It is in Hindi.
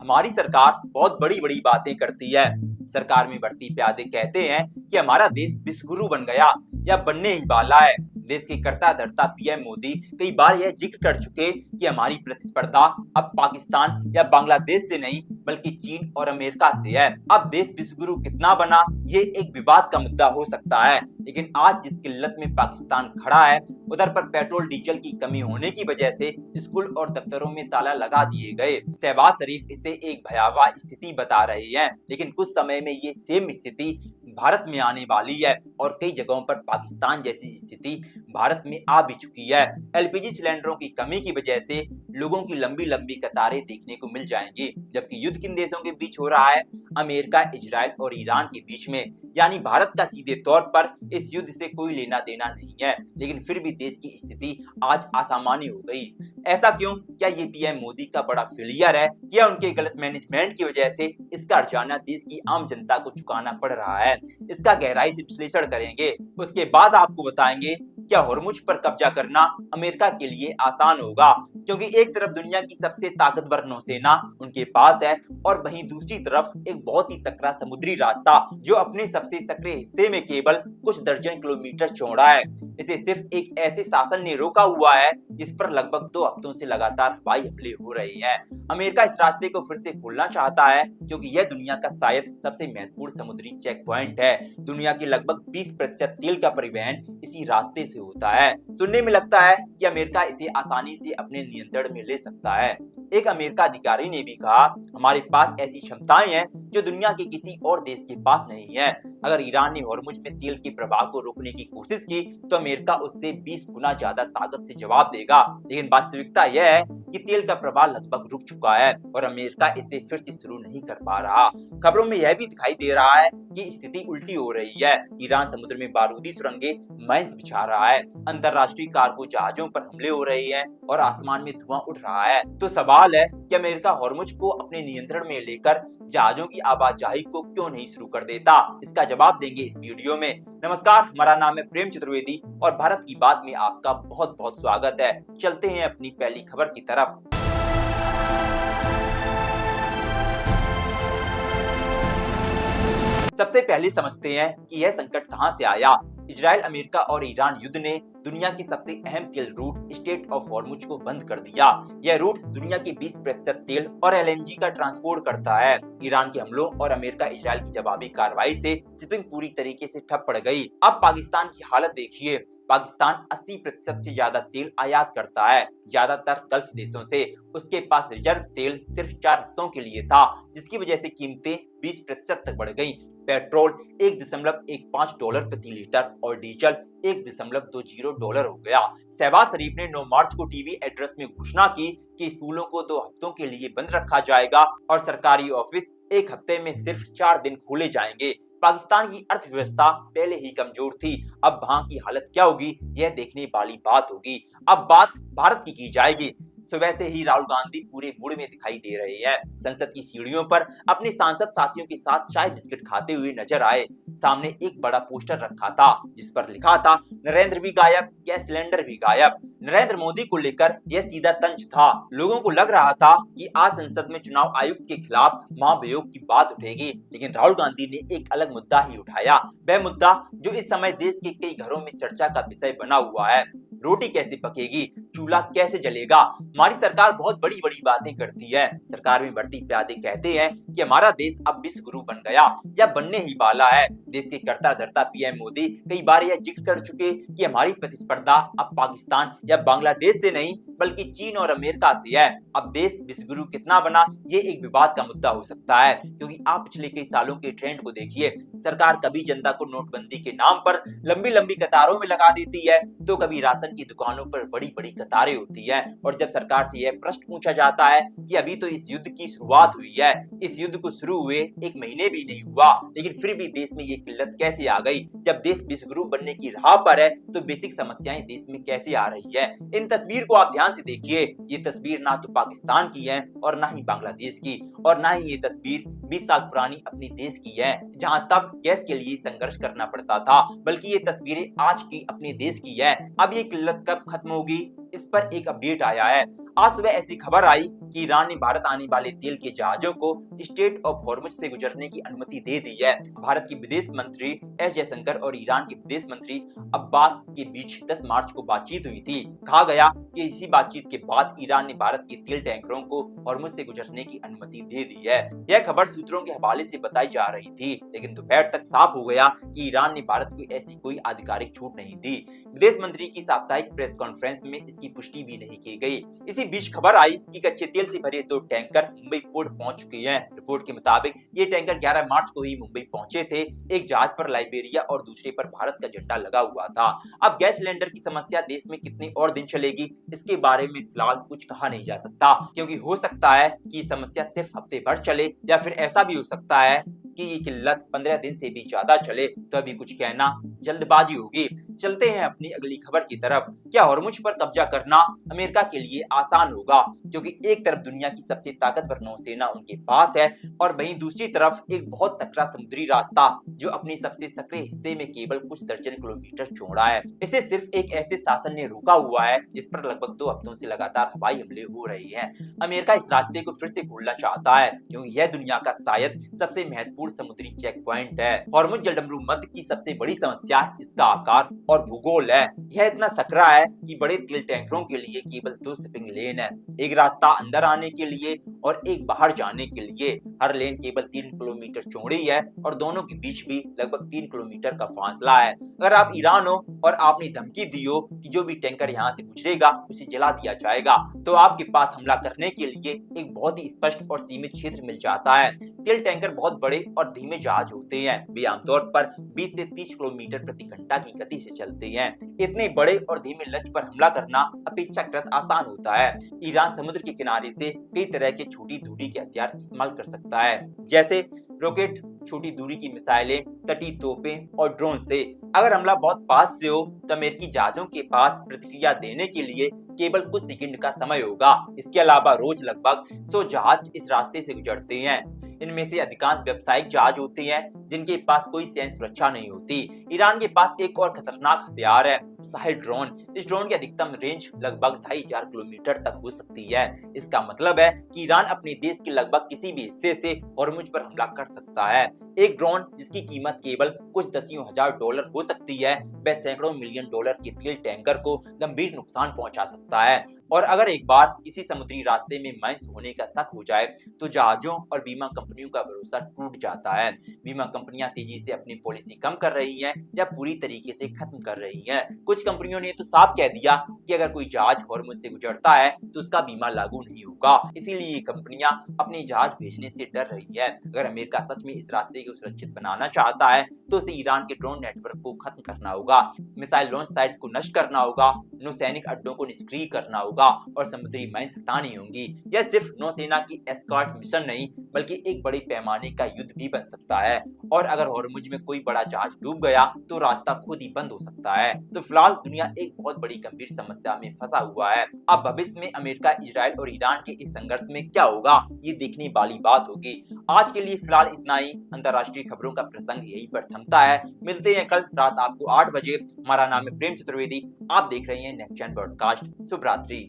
हमारी सरकार बहुत बड़ी बड़ी बातें करती है। सरकार में भर्ती प्यादे कहते हैं कि हमारा देश विश्वगुरु बन गया या बनने ही वाला है। देश के कर्ता धर्ता पीएम मोदी कई बार यह जिक्र कर चुके कि हमारी प्रतिस्पर्धा अब पाकिस्तान या बांग्लादेश से नहीं बल्कि चीन और अमेरिका से है। अब देश विश्वगुरु कितना बना ये एक विवाद का मुद्दा हो सकता है, लेकिन आज जिस किल्लत में पाकिस्तान खड़ा है, उधर पर पेट्रोल डीजल की कमी होने की वजह से स्कूल और दफ्तरों में ताला लगा दिए गए। शहबाज शरीफ इसे एक भयावह स्थिति बता रहे हैं, लेकिन कुछ समय में ये सेम स्थिति भारत में आने वाली है और कई जगहों पर पाकिस्तान जैसी स्थिति भारत में आ भी चुकी है। एलपीजी सिलेंडरों की कमी की वजह से लोगों की लंबी लंबी कतारें देखने को मिल जाएंगी, जबकि युद्ध किन देशों के बीच हो रहा है? अमेरिका, इजराइल और ईरान के बीच में। यानी भारत का सीधे तौर पर इस युद्ध से कोई लेना देना नहीं है, लेकिन फिर भी देश की स्थिति आज असामान्य हो गई। ऐसा क्यों? क्या ये पीएम मोदी का बड़ा फेलियर है या उनके गलत मैनेजमेंट की वजह से इसका हर्जाना देश की आम जनता को चुकाना पड़ रहा है? इसका गहराई से विश्लेषण करेंगे। उसके बाद आपको बताएंगे क्या होर्मुज पर कब्जा करना अमेरिका के लिए आसान होगा, क्योंकि एक तरफ दुनिया की सबसे ताकतवर नौसेना उनके पास है और वहीं दूसरी तरफ एक बहुत ही सकरा समुद्री रास्ता जो अपने सबसे सकरे हिस्से में केवल कुछ दर्जन किलोमीटर चौड़ा है। इसे सिर्फ एक ऐसे शासन ने रोका हुआ है जिस पर लगभग 2 हफ्तों से लगातार हवाई हमले हो रहे हैं। अमेरिका इस रास्ते को फिर से खोलना चाहता है क्योंकि यह दुनिया का शायद सबसे महत्वपूर्ण समुद्री चेक पॉइंट है। दुनिया के लगभग 20% तेल का परिवहन इसी रास्ते से होता है। सुनने में लगता है कि अमेरिका इसे आसानी से अपने नियंत्रण में ले सकता है। एक अमेरिका अधिकारी ने भी कहा, हमारे पास ऐसी क्षमताएं हैं जो दुनिया के किसी और देश के पास नहीं है। अगर ईरान ने होर्मुज में तेल के प्रवाह को रोकने की कोशिश की तो अमेरिका उससे 20 गुना ज्यादा ताकत से जवाब देगा। लेकिन वास्तविकता यह है कि तेल का प्रवाह लगभग रुक चुका है और अमेरिका इसे फिर से शुरू नहीं कर पा रहा। खबरों में यह भी दिखाई दे रहा है कि स्थिति उल्टी हो रही है। ईरान समुद्र में बारूदी सुरंगें माइंस बिछा रहा है, अंतरराष्ट्रीय कार्गो जहाजों पर हमले हो रहे हैं और आसमान में धुआं उठ रहा है। तो सवाल है कि अमेरिका होर्मुज को अपने नियंत्रण में लेकर जहाजों की आवाजाही को क्यों नहीं शुरू कर देता? इसका जवाब देंगे इस वीडियो में। नमस्कार, हमारा नाम है प्रेम चतुर्वेदी और भारत की बात में आपका बहुत बहुत स्वागत है। चलते हैं अपनी पहली खबर की तरफ। सबसे पहले समझते हैं कि यह संकट कहां से आया। इजराइल, अमेरिका और ईरान युद्ध ने दुनिया के सबसे अहम तेल रूट स्टेट ऑफ होर्मुज को बंद कर दिया। यह रूट दुनिया के 20% तेल और एलएनजी का ट्रांसपोर्ट करता है। ईरान के हमलों और अमेरिका इजराइल की जवाबी कार्रवाई से शिपिंग पूरी तरीके से ठप पड़ गई। अब पाकिस्तान की हालत देखिए। पाकिस्तान 80% से ज्यादा तेल आयात करता है, ज्यादातर गल्फ देशों से। उसके पास रिजर्व तेल सिर्फ 4 हफ्तों के लिए था, जिसकी वजह से कीमतें 20% तक बढ़ गईं। पेट्रोल $1.15 प्रति लीटर और डीजल $1.20 हो गया। शहबाज शरीफ ने 9 मार्च को टीवी एड्रेस में घोषणा की कि स्कूलों को 2 हफ्तों के लिए बंद रखा जाएगा और सरकारी ऑफिस 1 हफ्ते में सिर्फ 4 दिन खोले जाएंगे। पाकिस्तान की अर्थव्यवस्था पहले ही कमजोर थी, अब वहां की हालत क्या होगी यह देखने वाली बात होगी। अब बात भारत की जाएगी। सुबह से ही राहुल गांधी पूरे मूड में दिखाई दे रहे हैं। संसद की सीढ़ियों पर अपने सांसद साथियों के साथ चाय बिस्किट खाते हुए नजर आए। सामने एक बड़ा पोस्टर रखा था जिस पर लिखा था, नरेंद्र भी गायब, गैस सिलेंडर भी गायब। नरेंद्र मोदी को लेकर यह सीधा तंज था। लोगों को लग रहा था कि आज संसद में चुनाव आयुक्त के खिलाफ महाभियोग की बात उठेगी, लेकिन राहुल गांधी ने एक अलग मुद्दा ही उठाया। वह मुद्दा जो इस समय देश के कई घरों में चर्चा का विषय बना हुआ है। रोटी कैसे पकेगी, चूल्हा कैसे जलेगा। हमारी सरकार बहुत बड़ी बड़ी बातें करती है। सरकार में भर्ती प्यादे कहते हैं कि हमारा देश अब विश्वगुरु बन गया या बनने ही वाला है। देश के कर्ता धर्ता पीएम मोदी कई बार यह जिक्र कर चुके कि हमारी प्रतिस्पर्धा अब पाकिस्तान या बांग्लादेश से नहीं बल्कि चीन और अमेरिका से है। अब देश विश्वगुरु कितना बना ये एक विवाद का मुद्दा हो सकता है, क्योंकि आप पिछले कई सालों के ट्रेंड को देखिए। सरकार कभी जनता को नोटबंदी के नाम पर लंबी लंबी कतारों में लगा देती है, तो कभी राशन की दुकानों पर बड़ी बड़ी कतारें होती है। और जब सरकार से यह प्रश्न पूछा जाता है कि अभी तो इस युद्ध की शुरुआत हुई है, इस युद्ध को शुरू हुए 1 महीने भी नहीं हुआ, लेकिन फिर भी देश में ये किल्लत कैसे आ गई? जब देश विश्वगुरु बनने की राह पर है तो बेसिक समस्याएं देश में कैसे आ रही है? इन तस्वीर को आप ध्यान से देखिए। ये तस्वीर ना तो पाकिस्तान की है और ना ही बांग्लादेश की, और ना ही ये तस्वीर 20 साल पुरानी अपने देश की है, जहां तब गैस के लिए संघर्ष करना पड़ता था, बल्कि ये तस्वीरें आज की अपने देश की है। अब ये किल्लत कब खत्म होगी इस पर एक अपडेट आया है। आज सुबह ऐसी खबर आई कि ईरान ने भारत आने वाले तेल के जहाजों को स्ट्रेट ऑफ हॉर्मुज से गुजरने की अनुमति दे दी है। भारत के विदेश मंत्री एस जयशंकर और ईरान के विदेश मंत्री अब्बास के बीच 10 मार्च को बातचीत हुई थी। कहा गया कि इसी बातचीत के बाद ईरान ने भारत के तेल टैंकरों को हॉर्मुज से गुजरने की अनुमति दे दी है। यह खबर सूत्रों के हवाले से बताई जा रही थी, लेकिन दोपहर तक साफ हो गया कि ईरान ने भारत को ऐसी कोई आधिकारिक छूट नहीं दी। विदेश मंत्री की साप्ताहिक प्रेस कॉन्फ्रेंस में इसकी पुष्टि भी नहीं की गई। इसी बीच खबर आई कि कच्चे तेल से भरे 2 टैंकर मुंबई पोर्ट पहुंच चुके हैं। रिपोर्ट के मुताबिक ये टैंकर 11 मार्च को ही मुंबई पहुंचे थे। एक जहाज पर लाइबेरिया और दूसरे पर भारत का झंडा लगा हुआ था। अब गैस सिलेंडर की समस्या देश में कितने और दिन चलेगी, इसके बारे में फिलहाल कुछ कहा नहीं जा सकता, क्योंकि हो सकता है कि समस्या सिर्फ हफ्ते भर चले, या फिर ऐसा भी हो सकता है कि ये किल्लत 15 दिन से भी ज्यादा चले। तो अभी कुछ कहना जल्दबाजी होगी। चलते हैं अपनी अगली खबर की तरफ। क्या हॉर्मुज पर कब्जा करना अमेरिका के लिए आसान होगा, क्योंकि एक तरफ दुनिया की सबसे ताकतवर नौसेना उनके पास है और वहीं दूसरी तरफ एक बहुत सकरा समुद्री रास्ता जो अपने सबसे सकरे हिस्से में केवल कुछ दर्जन किलोमीटर चौड़ा है। इसे सिर्फ एक ऐसे शासन ने रोका हुआ है जिस पर लगभग 2 हफ्तों से लगातार हवाई हमले हो रहे हैं। अमेरिका इस रास्ते को फिर से खोलना चाहता है, क्योंकि यह दुनिया का शायद सबसे महत्वपूर्ण समुद्री चेक पॉइंट है। हॉर्मुज जलडमरू मध्य की सबसे बड़ी समस्या इसका आकार और भूगोल है। यह इतना सकरा है कि बड़े तेल टैंकरों के लिए केवल 2 शिपिंग लेन है, एक रास्ता अंदर आने के लिए और एक बाहर जाने के लिए। हर लेन केवल 3 किलोमीटर चौड़ी है और दोनों के बीच भी लगभग 3 किलोमीटर का फासला है। अगर आप ईरान हो और आपने धमकी दी हो कि जो भी टैंकर यहाँ से गुजरेगा उसे जला दिया जाएगा, तो आपके पास हमला करने के लिए एक बहुत ही स्पष्ट और सीमित क्षेत्र मिल जाता है। तेल टैंकर बहुत बड़े और धीमे जहाज होते हैं। वे आमतौर पर 20 से 30 किलोमीटर प्रति घंटा की गति से चलते हैं। इतने बड़े और धीमे लक्ष्य पर हमला करना अपेक्षाकृत आसान होता है। ईरान समुद्र के किनारे से कई तरह के छोटी दूरी के हथियार इस्तेमाल कर सकता है, जैसे रॉकेट, छोटी दूरी की मिसाइलें, तटीय तोपें और ड्रोन से। अगर हमला बहुत पास से हो तो अमेरिकी जहाजों के पास प्रतिक्रिया देने के लिए केवल कुछ सेकंड का समय होगा। इसके अलावा रोज लगभग 100 जहाज इस रास्ते से गुजरते हैं। इनमें से अधिकांश व्यावसायिक जहाज होते हैं जिनके पास कोई सैन्य सुरक्षा नहीं होती। ईरान के पास एक और खतरनाक हथियार है, शाही ड्रोन। इस ड्रोन की अधिकतम रेंज लगभग 2500 किलोमीटर तक हो सकती है। इसका मतलब है कि ईरान अपने देश के लगभग किसी भी हिस्से से हॉर्मुज पर हमला कर सकता है। एक ड्रोन जिसकी कीमत केवल कुछ दसियों हजार डॉलर हो सकती है, वह सैकड़ों मिलियन डॉलर के तेल टैंकर को गंभीर नुकसान पहुंचा सकता है। और अगर एक बार किसी समुद्री रास्ते में माइंस होने का शक हो जाए तो जहाजों और बीमा कंपनियों का भरोसा टूट जाता है। बीमा कंपनियां तेजी से अपनी पॉलिसी कम कर रही हैं या पूरी तरीके से खत्म कर रही हैं। कुछ कंपनियों ने तो साफ कह दिया कि अगर कोई जहाज हॉर्मुज से गुजरता है तो उसका बीमा लागू नहीं होगा। इसीलिए ये कंपनियां अपने जहाज भेजने से डर रही है। अगर अमेरिका सच में इस रास्ते को सुरक्षित बनाना चाहता है तो उसे ईरान के ड्रोन नेटवर्क को खत्म करना होगा, मिसाइल लॉन्च साइट्स को नष्ट करना होगा, नौसैनिक अड्डों को निष्क्रिय करना होगा और समुद्री माइंस हटानी होंगी। यह सिर्फ नौसेना की एस्कॉर्ट मिशन नहीं बल्कि एक बड़े पैमाने का युद्ध भी बन सकता है। और अगर हॉर्मुज में कोई बड़ा जहाज डूब गया तो रास्ता खुद ही बंद हो सकता है। तो फिलहाल दुनिया एक बहुत बड़ी गंभीर समस्या में फंसा हुआ है। अब भविष्य में अमेरिका, इजराइल और ईरान के इस संघर्ष में क्या होगा, ये देखने वाली बात होगी। आज के लिए फिलहाल इतना ही। अंतरराष्ट्रीय खबरों का प्रसंग यहीं पर थमता है। मिलते हैं कल रात आपको 8 बजे। हमारा नाम है प्रेम चतुर्वेदी। आप देख रहे हैं नेक्स्ट जेन ब्रॉडकास्ट। शुभ रात्रि।